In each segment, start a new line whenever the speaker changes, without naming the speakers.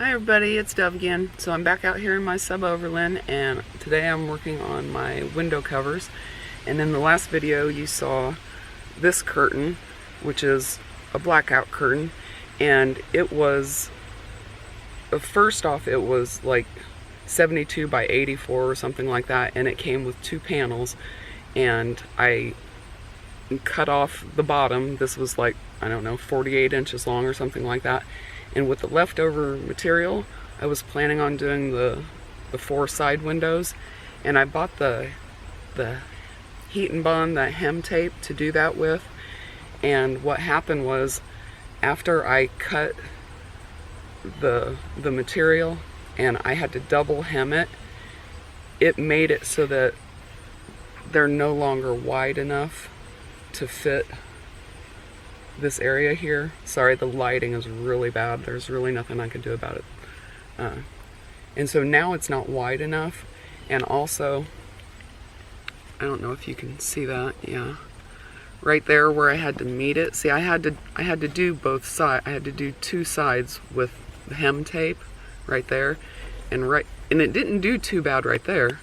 Hi everybody, it's Dove again. So I'm back out here in my Suboverland, and today I'm working on my window covers. And in the last video you saw this curtain, which is a blackout curtain, and it was, first off, it was like 72 by 84 or something like that, and it came with two panels, and I cut off the bottom. This was like, I don't know, 48 inches long or something like that. And with the leftover material, I was planning on doing the four side windows, and I bought the heat and bond, that hem tape to do that with. And what happened was, after I cut the material and I had to double hem it, it made it so that they're no longer wide enough to fit this area here. Sorry, the lighting is really bad. There's really nothing I can do about it. And so now it's not wide enough. And also, I don't know if you can see that. Yeah, right there where I had to meet it. See, I had to do both sides. I had to do two sides with the hem tape right there, and it didn't do too bad right there,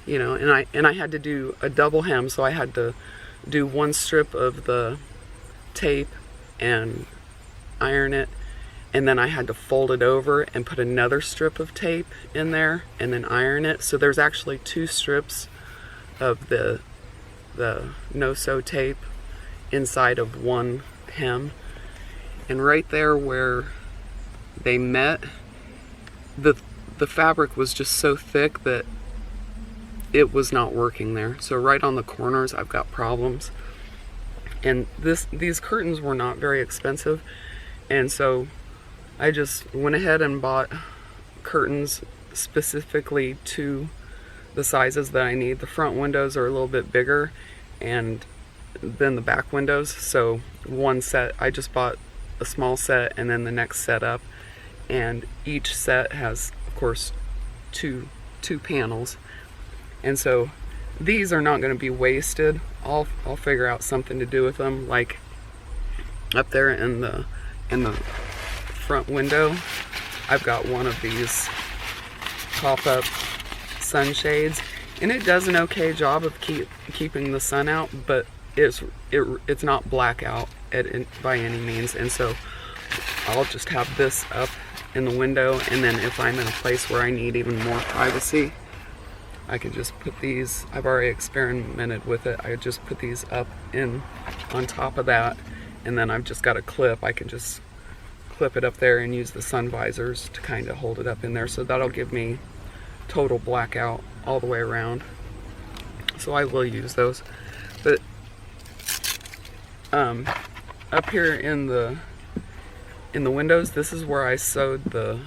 you know. And I had to do a double hem, so I had to do one strip of the tape and iron it, and then I had to fold it over and put another strip of tape in there and then iron it. So there's actually two strips of the no-sew tape inside of one hem. And right there where they met, the fabric was just so thick that it was not working there. So right on the corners I've got problems. And these curtains were not very expensive, and so I just went ahead and bought curtains specifically to the sizes that I need. The front windows are a little bit bigger and then the back windows, so one set, I just bought a small set and then the next set up, and each set has, of course, two panels. And so these are not going to be wasted. I'll figure out something to do with them, like up there in the front window I've got one of these pop-up sunshades, and it does an okay job of keeping the sun out, but it's not blackout by any means. And so I'll just have this up in the window, and then if I'm in a place where I need even more privacy, I can just put these, I've already experimented with it, I just put these up on top of that, and then I've just got a clip. I can just clip it up there and use the sun visors to kind of hold it up in there, so that'll give me total blackout all the way around. So I will use those. But up here in the windows, this is where I sewed the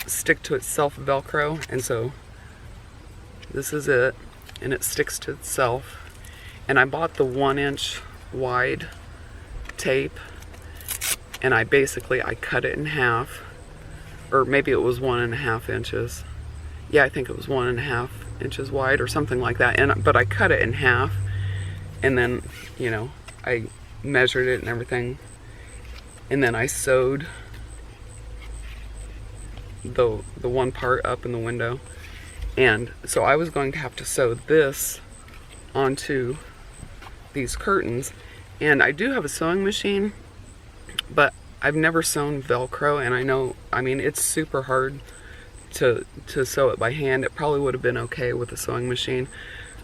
stick to itself Velcro, and so this is it, and it sticks to itself. And I bought the 1 inch wide tape, and I cut it in half, or maybe it was 1.5 inches. Yeah, I think it was 1.5 inches wide or something like that. But I cut it in half, and then, you know, I measured it and everything, and then I sewed the one part up in the window. And so I was going to have to sew this onto these curtains, and I do have a sewing machine, but I've never sewn Velcro, and I mean it's super hard to sew it by hand. It probably would have been okay with a sewing machine,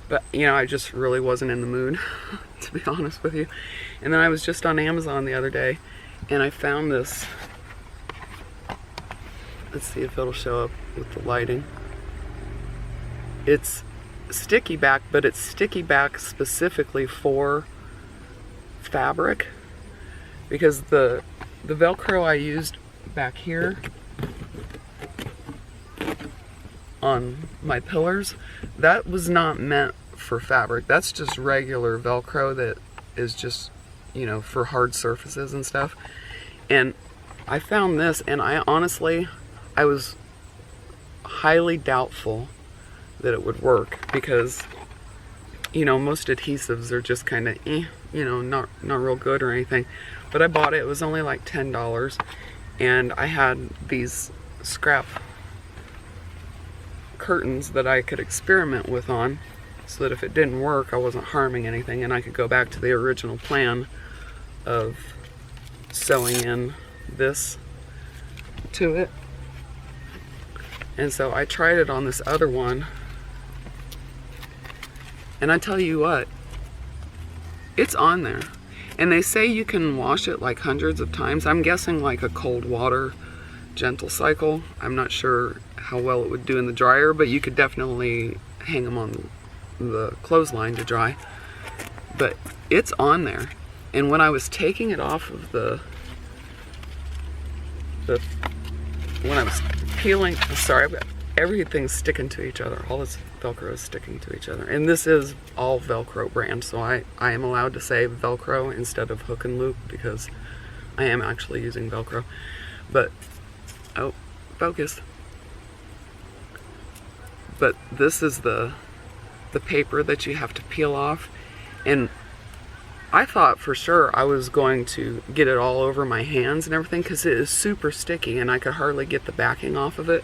but you know, I just really wasn't in the mood to be honest with you. And then I was just on Amazon the other day, and I found this. Let's see if it'll show up with the lighting. It's sticky back, but it's sticky back specifically for fabric, because the Velcro I used back here on my pillars, that was not meant for fabric. That's just regular Velcro that is just, you know, for hard surfaces and stuff. And I found this, and I was highly doubtful that it would work, because, you know, most adhesives are just kind of you know, not real good or anything. But I bought it. It was only like $10, and I had these scrap curtains that I could experiment with on, so that if it didn't work I wasn't harming anything and I could go back to the original plan of sewing in this to it. And so I tried it on this other one, and I tell you what, it's on there. And they say you can wash it like hundreds of times. I'm guessing like a cold water gentle cycle. I'm not sure how well it would do in the dryer, but you could definitely hang them on the clothesline to dry. But it's on there. And when I was taking it off of when I was peeling, sorry, everything's sticking to each other. All this Velcro is sticking to each other. And this is all Velcro brand, so I am allowed to say Velcro instead of hook and loop because I am actually using Velcro. But, oh, focus. But this is the paper that you have to peel off. And I thought for sure I was going to get it all over my hands and everything because it is super sticky and I could hardly get the backing off of it.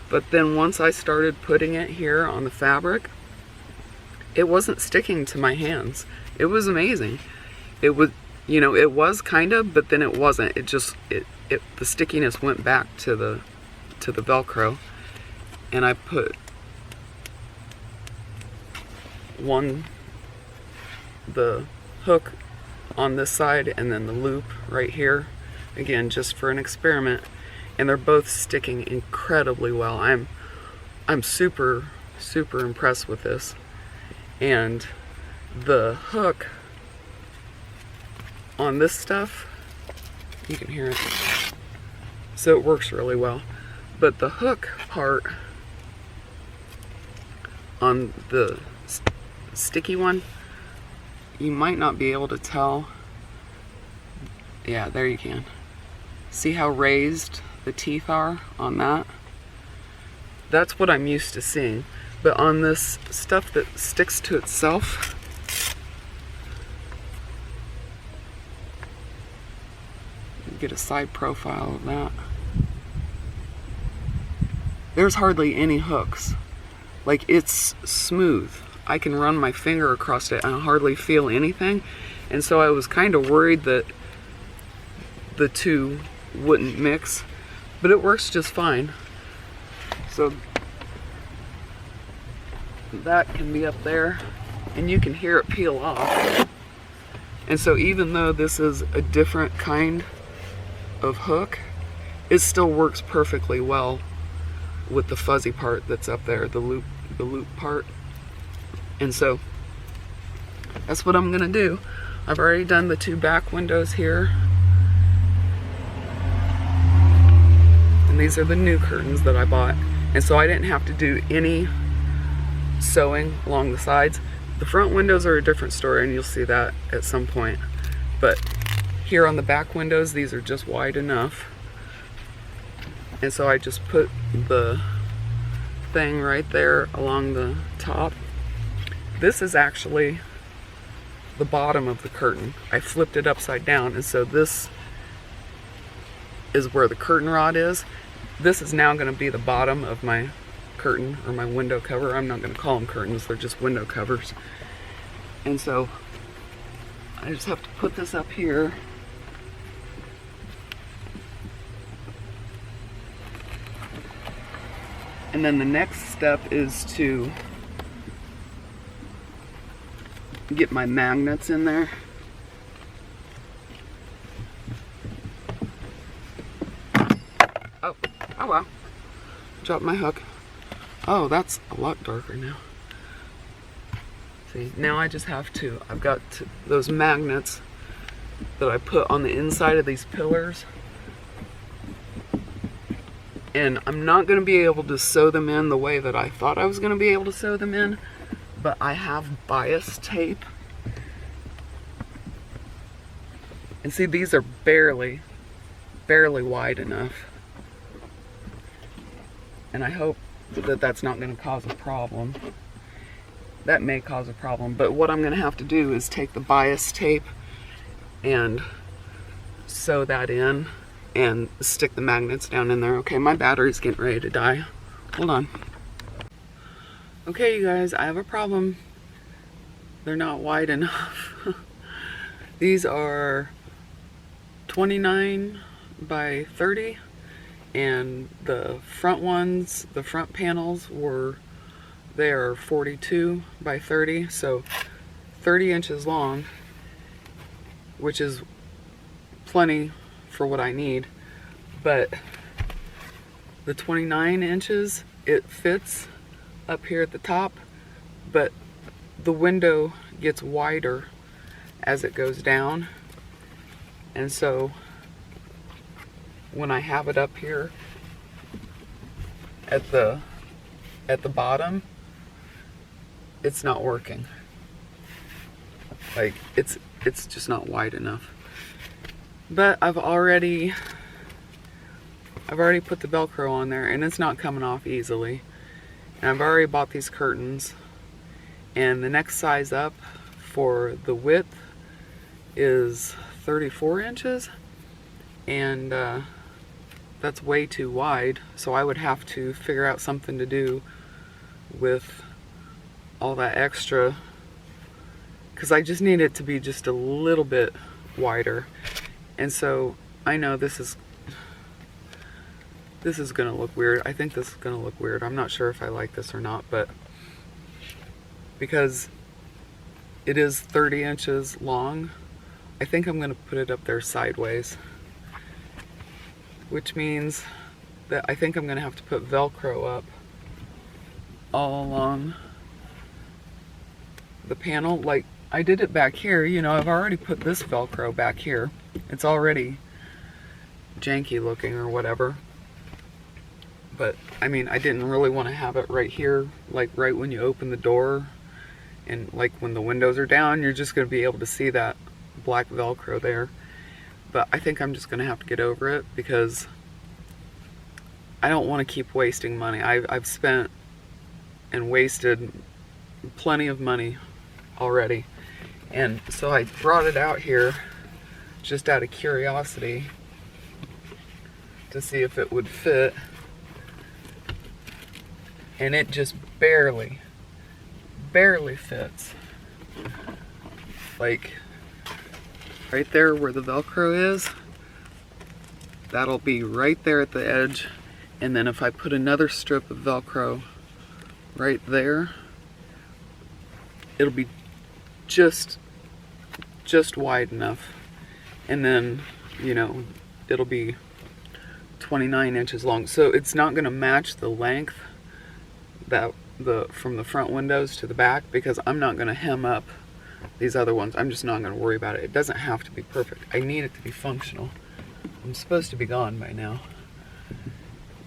But then once I started putting it here on the fabric, it wasn't sticking to my hands. It was amazing. It was, you know, it was kind of, but then it wasn't. It just, the stickiness went back to the Velcro. And I put the hook on this side and then the loop right here, again just for an experiment, and they're both sticking incredibly well. I'm super impressed with this. And the hook on this stuff, you can hear it, so it works really well. But the hook part on the sticky one, you might not be able to tell. Yeah, there you can. See how raised the teeth are on that? That's what I'm used to seeing. But on this stuff that sticks to itself, get a side profile of that. There's hardly any hooks. Like, it's smooth. I can run my finger across it and hardly feel anything. And so I was kind of worried that the two wouldn't mix, but it works just fine. So that can be up there and you can hear it peel off. And so even though this is a different kind of hook, it still works perfectly well with the fuzzy part that's up there, the loop part. And so that's what I'm gonna do. I've already done the two back windows here. And these are the new curtains that I bought. And so I didn't have to do any sewing along the sides. The front windows are a different story and you'll see that at some point. But here on the back windows, these are just wide enough. And so I just put the thing right there along the top. This is actually the bottom of the curtain. I flipped it upside down, and so this is where the curtain rod is. This is now going to be the bottom of my curtain, or my window cover. I'm not going to call them curtains, they're just window covers. And so I just have to put this up here. And then the next step is to get my magnets in there. Oh wow. Dropped my hook. Oh, that's a lot darker now. See, now I just have to, I've got those magnets that I put on the inside of these pillars. And I'm not going to be able to sew them in the way that I thought I was going to be able to sew them in, but I have bias tape. And see, these are barely wide enough. And I hope that that's not going to cause a problem. That may cause a problem, but what I'm going to have to do is take the bias tape and sew that in and stick the magnets down in there. Okay, my battery's getting ready to die. Hold on. Okay, you guys, I have a problem. They're not wide enough. These are 29 by 30, and the front ones, the front panels they are 42 by 30, so 30 inches long, which is plenty for what I need. But the 29 inches, it fits up here at the top, but the window gets wider as it goes down, and so when I have it up here at the bottom, it's not working. Like, it's just not wide enough. But I've already put the Velcro on there, and it's not coming off easily. And I've already bought these curtains, and the next size up for the width is 34 inches, and that's way too wide, so I would have to figure out something to do with all that extra, because I just need it to be just a little bit wider. And so I know this is gonna look weird. I think this is gonna look weird. I'm not sure if I like this or not, but because it is 30 inches long, I think I'm gonna put it up there sideways, which means that I think I'm gonna have to put Velcro up all along the panel. Like I did it back here, you know, I've already put this Velcro back here. It's already janky looking or whatever. But I mean, I didn't really want to have it right here, like right when you open the door, and like when the windows are down, you're just going to be able to see that black Velcro there. But I think I'm just going to have to get over it, because I don't want to keep wasting money. I've spent and wasted plenty of money already. And so I brought it out here just out of curiosity to see if it would fit. And it just barely fits. Like right there where the Velcro is, that'll be right there at the edge. And then if I put another strip of Velcro right there, it'll be just wide enough. And then, you know, it'll be 29 inches long. So it's not going to match the length that from the front windows to the back, because I'm not going to hem up these other ones. I'm just not going to worry about it. It doesn't have to be perfect. I need it to be functional. I'm supposed to be gone by now.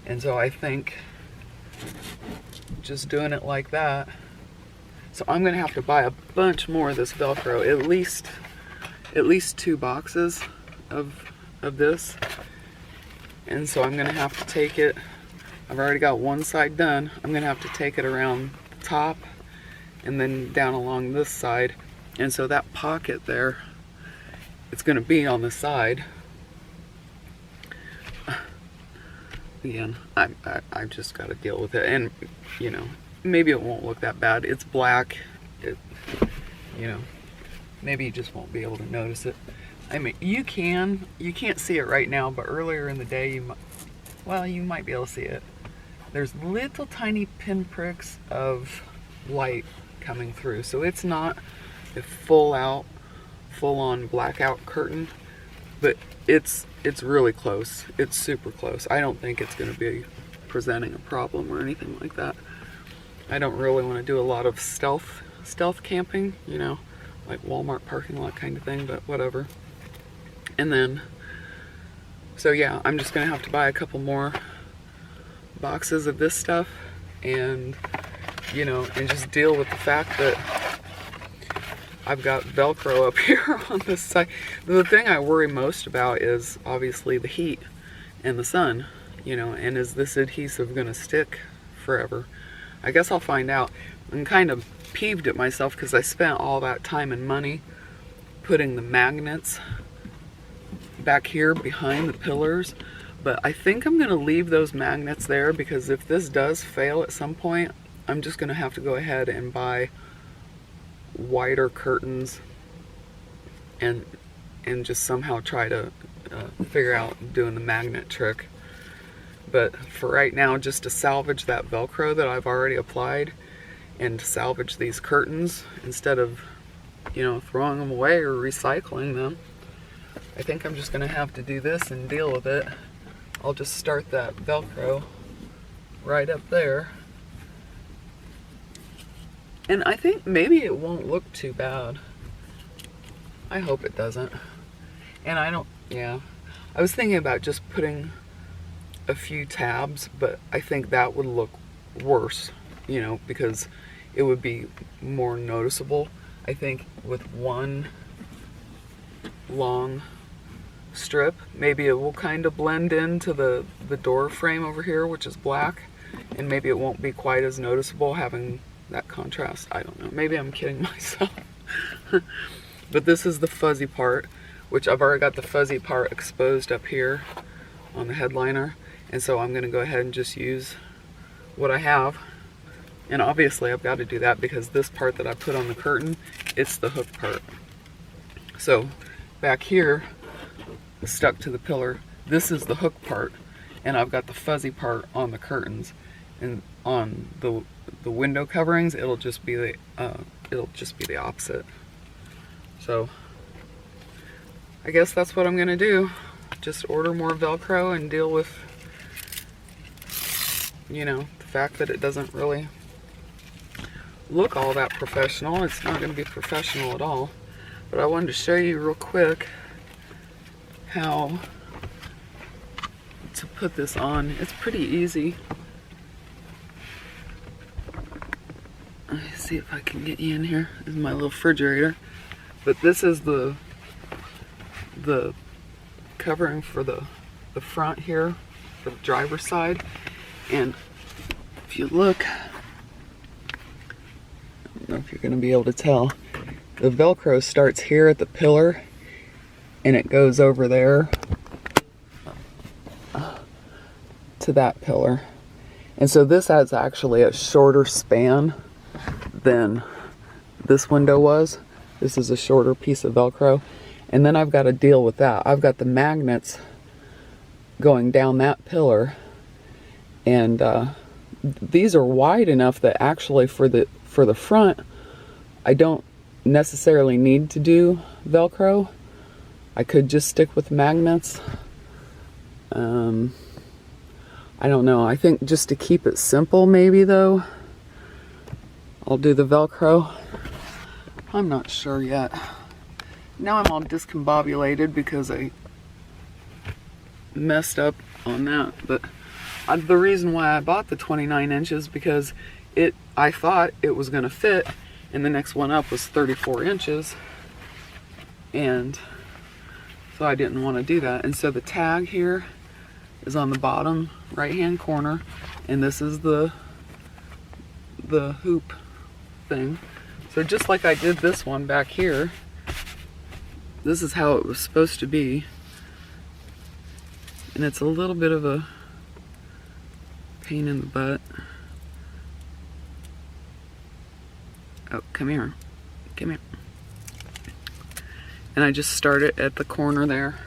And so I think just doing it like that. So I'm going to have to buy a bunch more of this Velcro, at least 2 boxes of this. And so I'm going to have to take it, I've already got one side done, I'm going to have to take it around the top and then down along this side. And so that pocket there, it's going to be on the side. Again, I've just got to deal with it. And, you know, maybe it won't look that bad. It's black. You know, maybe you just won't be able to notice it. I mean, you can't see it right now, but earlier in the day, you might be able to see it. There's little tiny pinpricks of light coming through. So it's not a full-on blackout curtain, but it's really close. It's super close. I don't think it's going to be presenting a problem or anything like that. I don't really want to do a lot of stealth camping, you know, like Walmart parking lot kind of thing, but whatever. And then, so yeah, I'm just going to have to buy a couple more boxes of this stuff, and, you know, and just deal with the fact that I've got Velcro up here on this side. The thing I worry most about is obviously the heat and the sun, you know, and is this adhesive going to stick forever? I guess I'll find out. I'm kind of peeved at myself because I spent all that time and money putting the magnets back here behind the pillars, but I think I'm gonna leave those magnets there because if this does fail at some point, I'm just gonna have to go ahead and buy wider curtains and just somehow try to figure out doing the magnet trick. But for right now, just to salvage that Velcro that I've already applied and to salvage these curtains instead of, you know, throwing them away or recycling them, I think I'm just gonna have to do this and deal with it. I'll just start that Velcro right up there. And I think maybe it won't look too bad. I hope it doesn't. And I don't, yeah. I was thinking about just putting a few tabs, but I think that would look worse, you know, because it would be more noticeable. I think with one long strip, maybe it will kind of blend into the door frame over here, which is black, and maybe it won't be quite as noticeable having that contrast. I don't know, maybe I'm kidding myself. But this is the fuzzy part, which I've already got the fuzzy part exposed up here on the headliner, and so I'm gonna go ahead and just use what I have. And obviously I've got to do that because this part that I put on the curtain, it's the hook part. So back here, stuck to the pillar, this is the hook part, and I've got the fuzzy part on the curtains. And on the window coverings, it'll just be the opposite. So I guess that's what I'm gonna do. Just order more Velcro and deal with, you know, the fact that it doesn't really look all that professional. It's not going to be professional at all. But I wanted to show you real quick how to put this on. It's pretty easy. Let me see if I can get you in here. This is my little refrigerator. But this is the covering for the front here, the driver's side. And if you look, I don't know if you're going to be able to tell, the Velcro starts here at the pillar and it goes over there to that pillar. And so this has actually a shorter span than this window was. This is a shorter piece of Velcro. And then I've got to deal with that. I've got the magnets going down that pillar, and these are wide enough that actually for the front, I don't necessarily need to do Velcro. I could just stick with magnets. I don't know. I think just to keep it simple, maybe though, I'll do the Velcro. I'm not sure yet. Now I'm all discombobulated because I messed up on that. But the reason why I bought the 29 inches because I thought it was going to fit, and the next one up was 34 inches. And so I didn't want to do that. And so the tag here is on the bottom right-hand corner, and this is the hoop thing. So just like I did this one back here, this is how it was supposed to be. And it's a little bit of a pain in the butt. Oh, come here. Come here. And I just start it at the corner there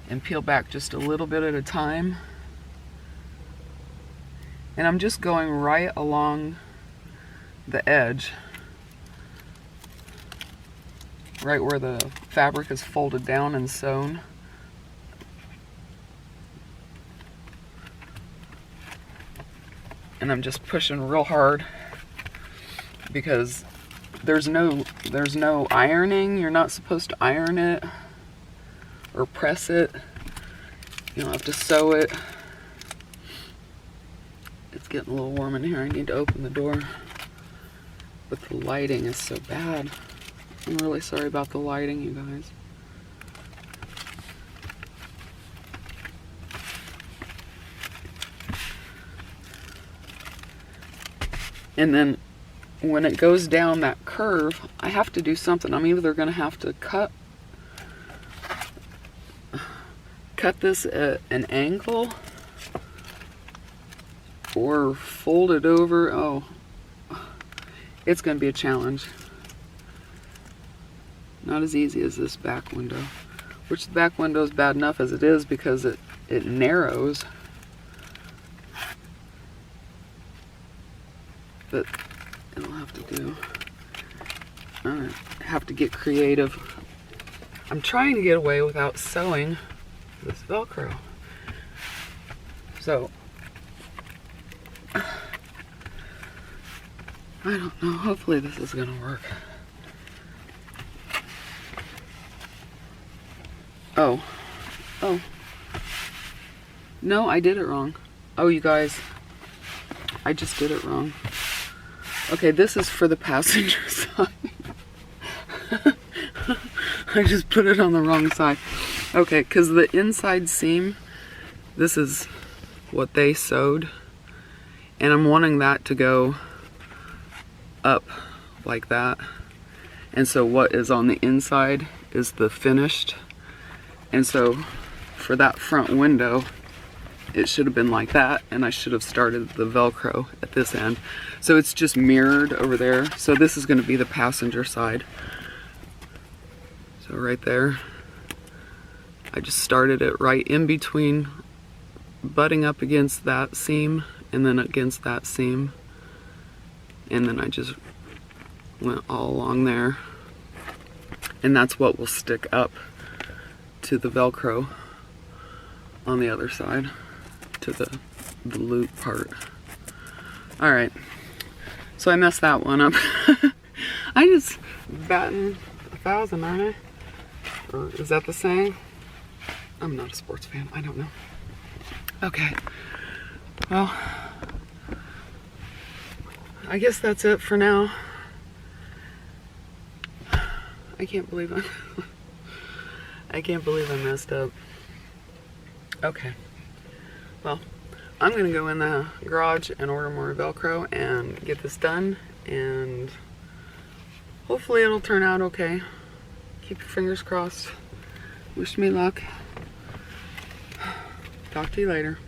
and peel back just a little bit at a time. And I'm just going right along the edge, right where the fabric is folded down and sewn. And I'm just pushing real hard because there's no ironing. You're not supposed to iron it or press it. You don't have to sew it. It's getting a little warm in here. I need to open the door. But the lighting is so bad. I'm really sorry about the lighting, you guys. And then when it goes down that curve, I have to do something. I'm either going to have to cut cut this at an angle or fold it over. Oh, it's going to be a challenge. Not as easy as this back window, which the back window is bad enough as it is because it narrows. But it'll have to do. I have to get creative. I'm trying to get away without sewing this Velcro. So, I don't know. Hopefully this is gonna work. Oh. No, I did it wrong. Oh, you guys. I just did it wrong. Okay, this is for the passenger side. I just put it on the wrong side. Okay, because the inside seam, this is what they sewed. And I'm wanting that to go up like that. And so what is on the inside is the finished. And so for that front window, it should have been like that, and I should have started the Velcro at this end. So it's just mirrored over there. So this is going to be the passenger side. So right there, I just started it right in between, butting up against that seam and then against that seam. And then I just went all along there. And that's what will stick up to the Velcro on the other side, to the loop part. All right, so I messed that one up. I just batting 1,000, aren't I? Or is that the saying? I'm not a sports fan, I don't know. Okay, well, I guess that's it for now. I can't believe I can't believe I messed up. Okay. Well, I'm gonna go in the garage and order more Velcro and get this done, and hopefully it'll turn out okay. Keep your fingers crossed. Wish me luck. Talk to you later.